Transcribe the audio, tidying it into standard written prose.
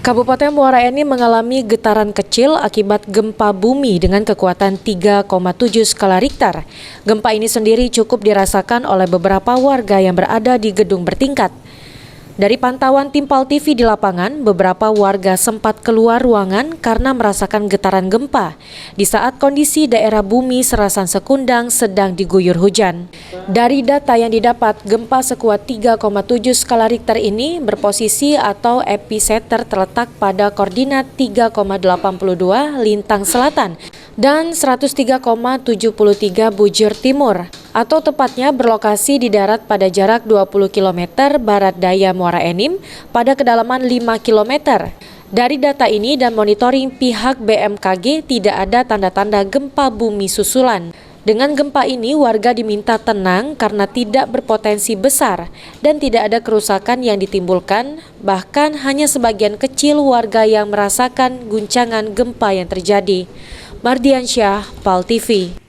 Kabupaten Muara Enim mengalami getaran kecil akibat gempa bumi dengan kekuatan 3,7 skala Richter. Gempa ini sendiri cukup dirasakan oleh beberapa warga yang berada di gedung bertingkat. Dari pantauan tim PAL TV di lapangan, beberapa warga sempat keluar ruangan karena merasakan getaran gempa di saat kondisi daerah bumi Serasan Sekundang sedang diguyur hujan. Dari data yang didapat, gempa sekuat 3,7 skala Richter ini berposisi atau epicenter terletak pada koordinat 3,82 lintang selatan dan 103,73 bujur timur, atau tepatnya berlokasi di darat pada jarak 20 km barat daya Muara Enim pada kedalaman 5 km. Dari data ini dan monitoring pihak BMKG tidak ada tanda-tanda gempa bumi susulan. Dengan gempa ini warga diminta tenang karena tidak berpotensi besar dan tidak ada kerusakan yang ditimbulkan, bahkan hanya sebagian kecil warga yang merasakan guncangan gempa yang terjadi. Mardiansyah, PAL TV.